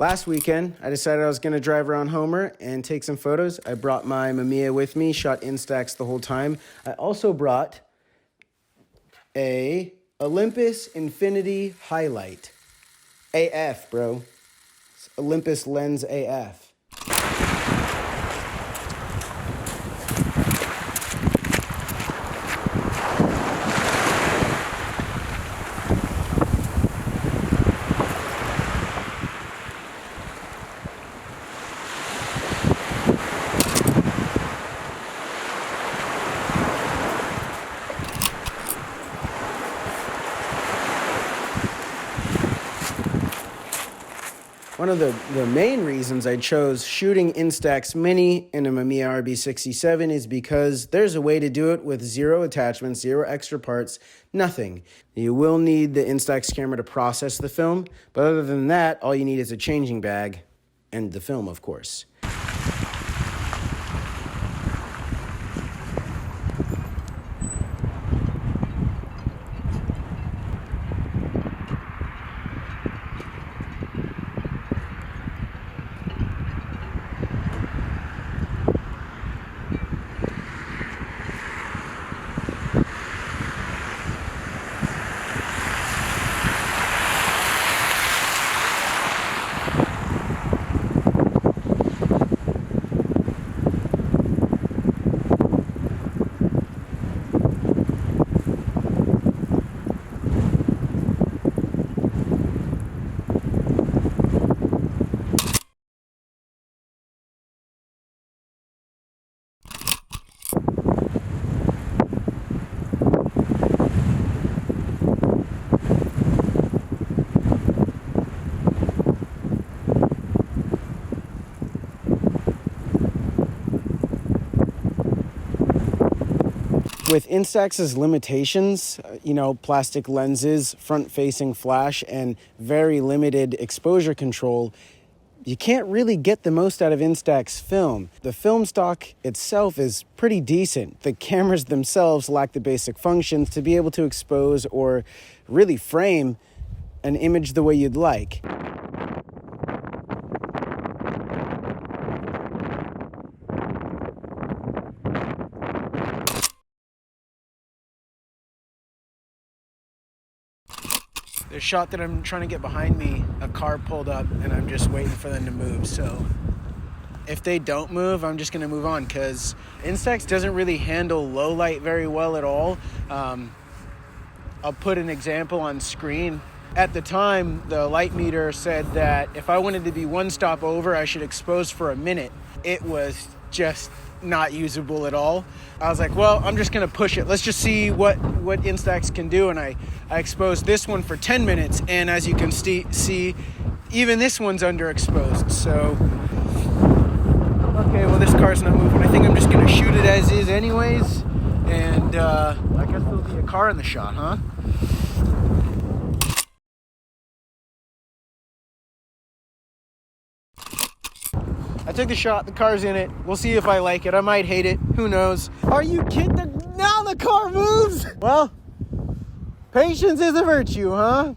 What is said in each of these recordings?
Last weekend, I decided I was going to drive around Homer and take some photos. I brought my Mamiya with me, shot Instax the whole time. I also brought a Olympus Infinite Hi-Lite AF, bro. It's Olympus Lens AF. One of the main reasons I chose shooting Instax Mini in a Mamiya RB67 is because there's a way to do it with zero attachments, zero extra parts, nothing. You will need the Instax camera to process the film, but other than that, all you need is a changing bag and the film, of course. With Instax's limitations, plastic lenses, front-facing flash, and very limited exposure control, you can't really get the most out of Instax film. The film stock itself is pretty decent. The cameras themselves lack the basic functions to be able to expose or really frame an image the way you'd like. The shot that I'm trying to get behind me, a car pulled up and I'm just waiting for them to move. So if they don't move, I'm just going to move on because Instax doesn't really handle low light very well at all. I'll put an example on screen. At the time, the light meter said that if I wanted to be one stop over, I should expose for a minute. It was just not usable at all. I was like, well, I'm just gonna push it. Let's just see what Instax can do. And I exposed this one for 10 minutes. And as you can see, even this one's underexposed. So, okay, well, this car's not moving. I think I'm just gonna shoot it as is anyways. And I guess there'll be a car in the shot, huh? I took the shot, the car's in it. We'll see if I like it. I might hate it. Who knows? Are you kidding? Now the car moves! Well, patience is a virtue, huh?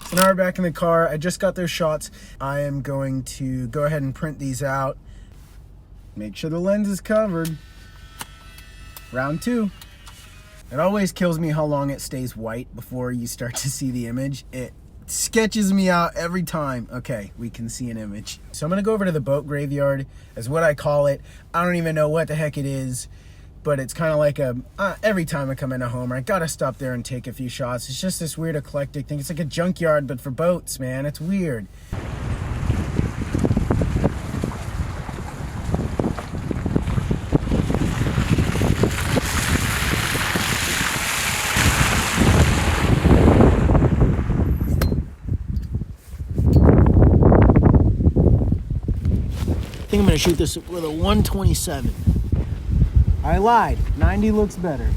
So now we're back in the car. I just got those shots. I am going to go ahead and print these out. Make sure the lens is covered. Round 2. It always kills me how long it stays white before you start to see the image. It sketches me out every time. Okay, we can see an image. So I'm gonna go over to the boat graveyard, is what I call it. I don't even know what the heck it is, but it's kind of like every time I come into Homer, I gotta stop there and take a few shots. It's just this weird eclectic thing. It's like a junkyard, but for boats, man. It's weird. I think I'm gonna shoot this with a 127. I lied. 90 looks better.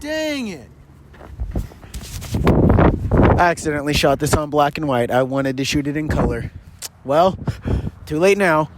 Dang it. I accidentally shot this on black and white. I wanted to shoot it in color. Well, too late now.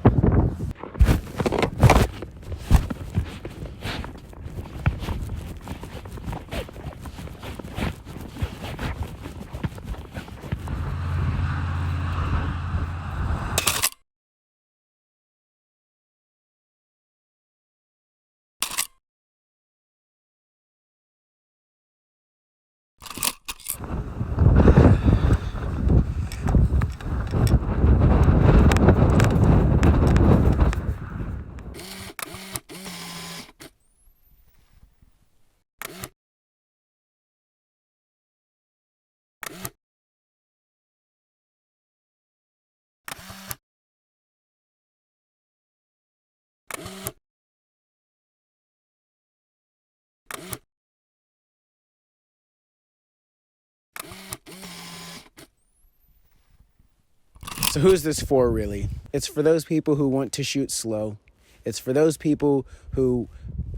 So who's this for, really? It's for those people who want to shoot slow. It's for those people who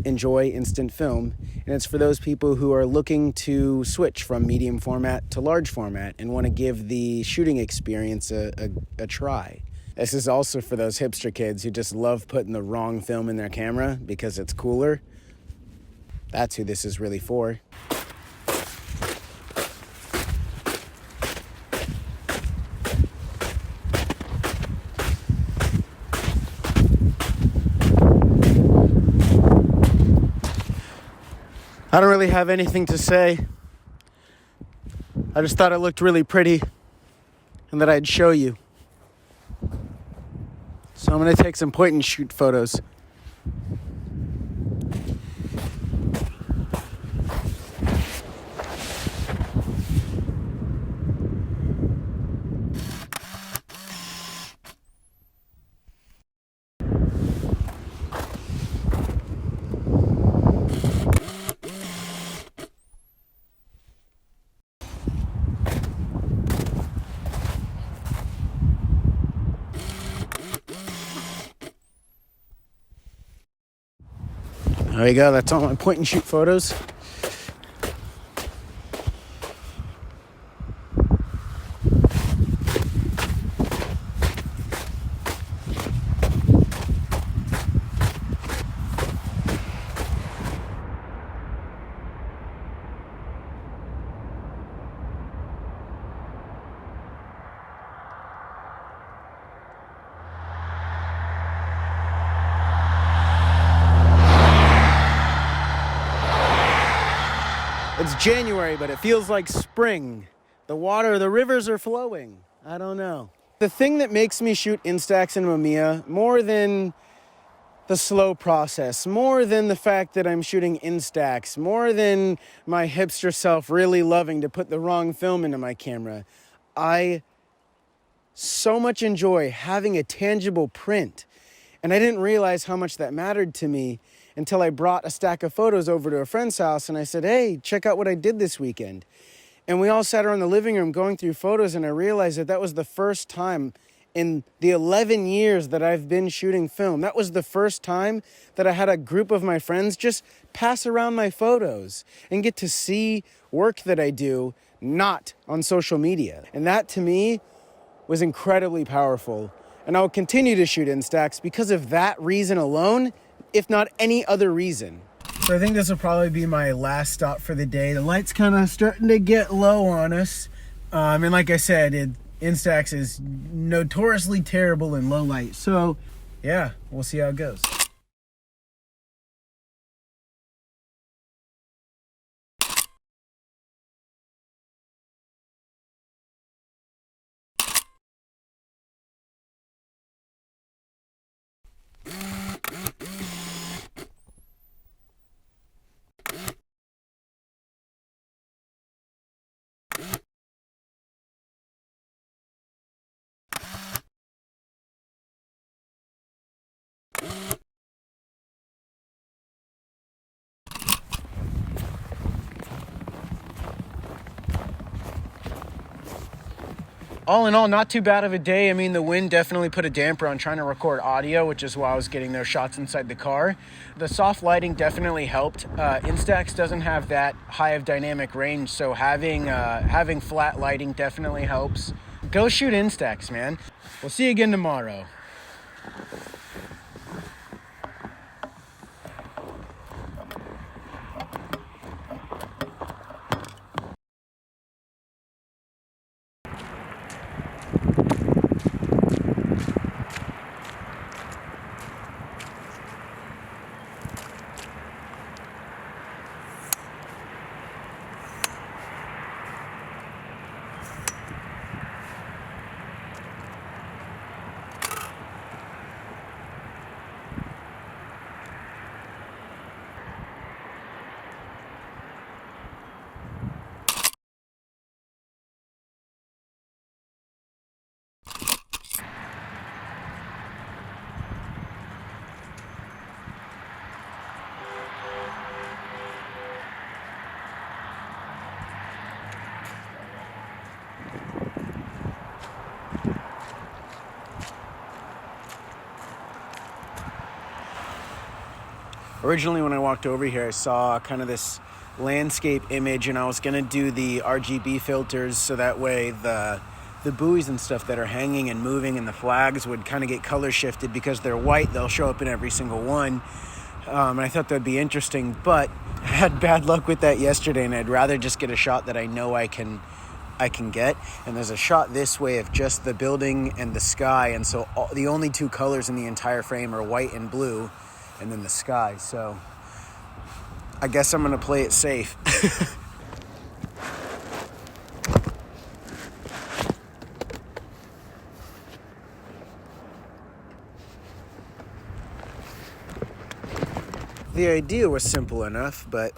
enjoy instant film. And it's for those people who are looking to switch from medium format to large format and want to give the shooting experience a try. This is also for those hipster kids who just love putting the wrong film in their camera because it's cooler. That's who this is really for. I don't really have anything to say. I just thought it looked really pretty and that I'd show you. So I'm gonna take some point and shoot photos. There you go, that's all my point and shoot photos. It's January, but it feels like spring. The rivers are flowing. I don't know. The thing that makes me shoot Instax and Mamiya, more than the slow process, more than the fact that I'm shooting Instax, more than my hipster self really loving to put the wrong film into my camera, I so much enjoy having a tangible print. And I didn't realize how much that mattered to me until I brought a stack of photos over to a friend's house and I said, hey, check out what I did this weekend. And we all sat around the living room going through photos, and I realized that that was the first time in the 11 years that I've been shooting film. That was the first time that I had a group of my friends just pass around my photos and get to see work that I do not on social media. And that to me was incredibly powerful. And I will continue to shoot Instax because of that reason alone, if not any other reason. So I think this will probably be my last stop for the day. The light's kind of starting to get low on us. And like I said, Instax is notoriously terrible in low light. So yeah, we'll see how it goes. all in all, not too bad of a day. I mean, the wind definitely put a damper on trying to record audio, which is why I was getting those shots inside the car. The soft lighting definitely helped. Instax doesn't have that high of dynamic range, so having flat lighting definitely helps. Go shoot Instax, man. We'll see you again tomorrow. Originally, when I walked over here, I saw kind of this landscape image, and I was going to do the RGB filters so that way the buoys and stuff that are hanging and moving and the flags would kind of get color shifted. Because they're white, they'll show up in every single one. And I thought that'd be interesting, but I had bad luck with that yesterday, and I'd rather just get a shot that I know I can get. And there's a shot this way of just the building and the sky, and so the only two colors in the entire frame are white and blue, and then the sky. So I guess I'm gonna play it safe. The idea was simple enough, but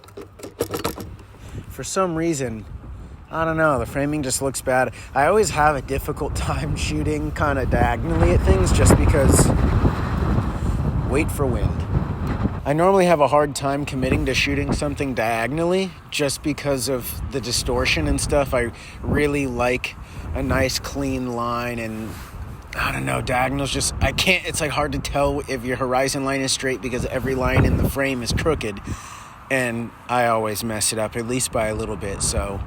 for some reason, I don't know, the framing just looks bad. I always have a difficult time shooting kind of diagonally at things just because wait for wind. I normally have a hard time committing to shooting something diagonally just because of the distortion and stuff. I really like a nice clean line, and I don't know, diagonals just, I can't, it's like hard to tell if your horizon line is straight because every line in the frame is crooked, and I always mess it up, at least by a little bit. So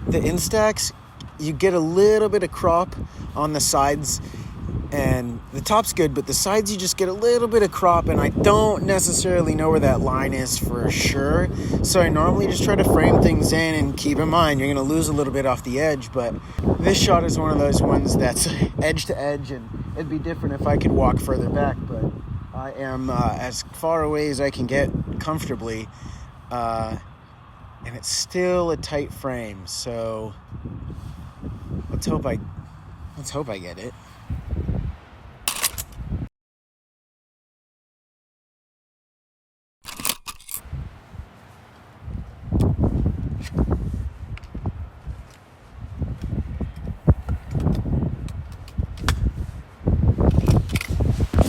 the Instax, you get a little bit of crop on the sides, and the top's good, but the sides you just get a little bit of crop, and I don't necessarily know where that line is for sure. So I normally just try to frame things in, and keep in mind you're going to lose a little bit off the edge, but this shot is one of those ones that's edge to edge, and it'd be different if I could walk further back, but I am as far away as I can get comfortably, and it's still a tight frame, so let's hope I get it.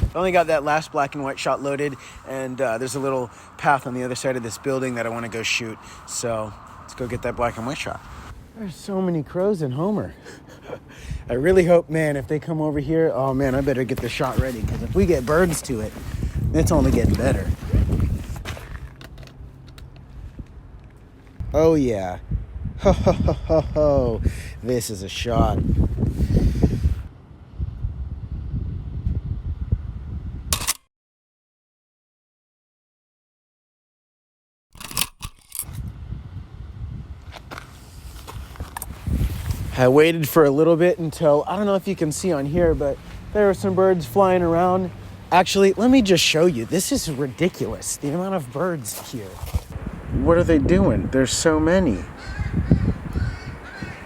I only got that last black and white shot loaded, and there's a little path on the other side of this building that I want to go shoot. So let's go get that black and white shot. There's so many crows in Homer. I really hope, man, if they come over here, oh man, I better get the shot ready, because if we get birds to it, it's only getting better. Oh yeah. Ho ho ho ho ho. This is a shot. I waited for a little bit until, I don't know if you can see on here, but there were some birds flying around. Actually, let me just show you. This is ridiculous, the amount of birds here. What are they doing? There's so many.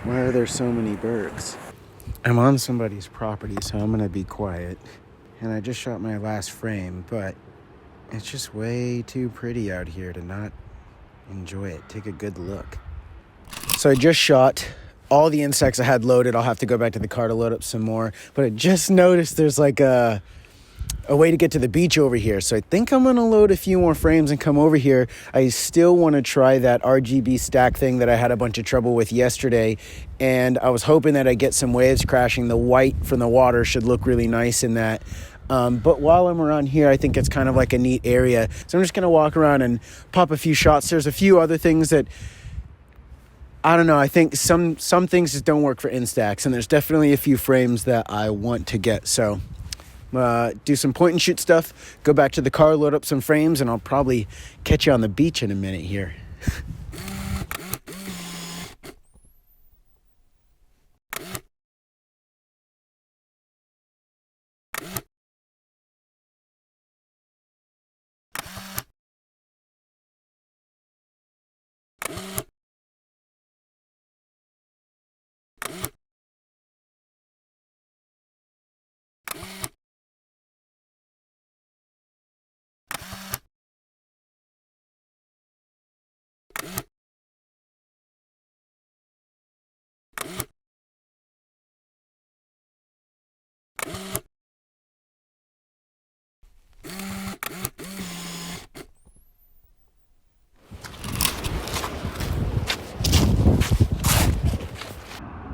Why are there so many birds? I'm on somebody's property, so I'm gonna be quiet. And I just shot my last frame, but it's just way too pretty out here to not enjoy it. Take a good look. So I just shot all the insects I had loaded. I'll have to go back to the car to load up some more. But I just noticed there's like a a way to get to the beach over here. So I think I'm gonna load a few more frames and come over here. I still want to try that RGB stack thing that I had a bunch of trouble with yesterday, and I was hoping that I get some waves crashing. The white from the water should look really nice in that. But while I'm around here, I think it's kind of like a neat area. So I'm just gonna walk around and pop a few shots. There's a few other things that, I don't know, I think some things just don't work for Instax, and there's definitely a few frames that I want to get. So do some point and shoot stuff, go back to the car, load up some frames, and I'll probably catch you on the beach in a minute here.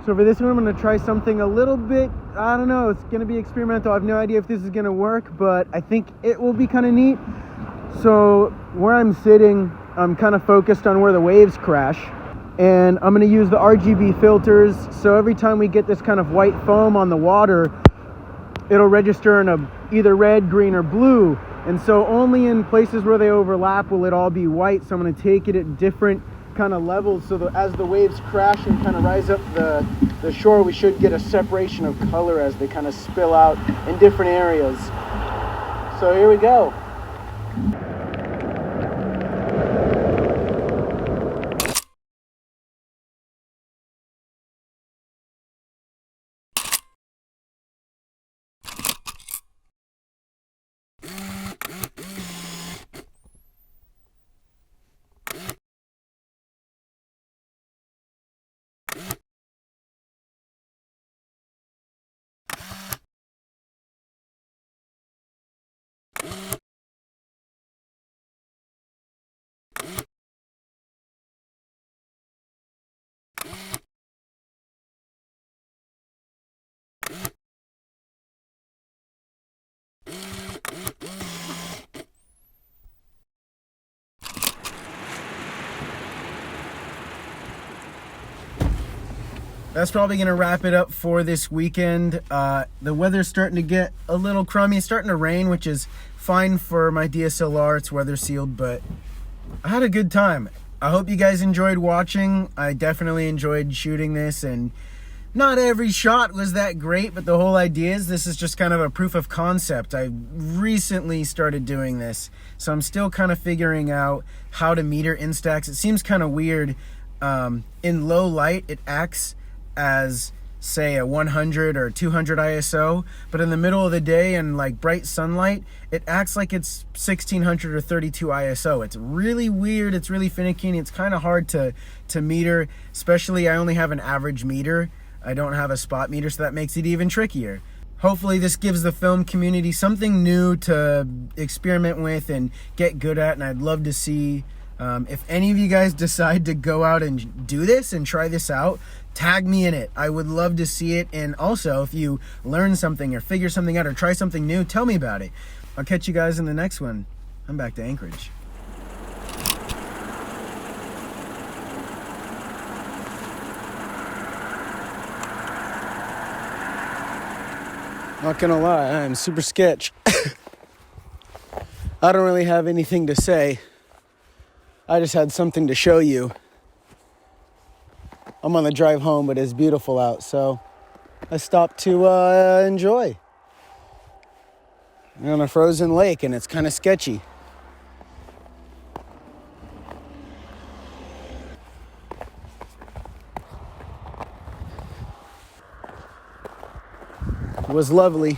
So for this one, I'm going to try something a little bit, I don't know, it's going to be experimental. I have no idea if this is going to work, but I think it will be kind of neat. So where I'm sitting, I'm kind of focused on where the waves crash, and I'm going to use the RGB filters. So every time we get this kind of white foam on the water, it'll register in either red, green, or blue. And so only in places where they overlap will it all be white. So I'm going to take it at different kind of levels, so that as the waves crash and kind of rise up the shore, we should get a separation of color as they kind of spill out in different areas. So here we go. That's probably going to wrap it up for this weekend. The weather's starting to get a little crummy. It's starting to rain, which is fine for my DSLR. It's weather sealed, but I had a good time. I hope you guys enjoyed watching. I definitely enjoyed shooting this, and not every shot was that great, but the whole idea is this is just kind of a proof of concept. I recently started doing this, so I'm still kind of figuring out how to meter Instax. It seems kind of weird. In low light, it acts as, say, a 100 or 200 ISO, but in the middle of the day and like bright sunlight, it acts like it's 1600 or 32 ISO. It's really weird. It's really finicky, and it's kind of hard to meter, especially I only have an average meter. I don't have a spot meter, so that makes it even trickier. Hopefully this gives the film community something new to experiment with and get good at, and I'd love to see if any of you guys decide to go out and do this and try this out, tag me in it. I would love to see it. And also, if you learn something or figure something out or try something new, tell me about it. I'll catch you guys in the next one. I'm back to Anchorage. Not gonna lie, I am super sketch. I don't really have anything to say. I just had something to show you. I'm on the drive home, but it's beautiful out, so I stopped to enjoy. I'm on a frozen lake, and it's kind of sketchy. It was lovely.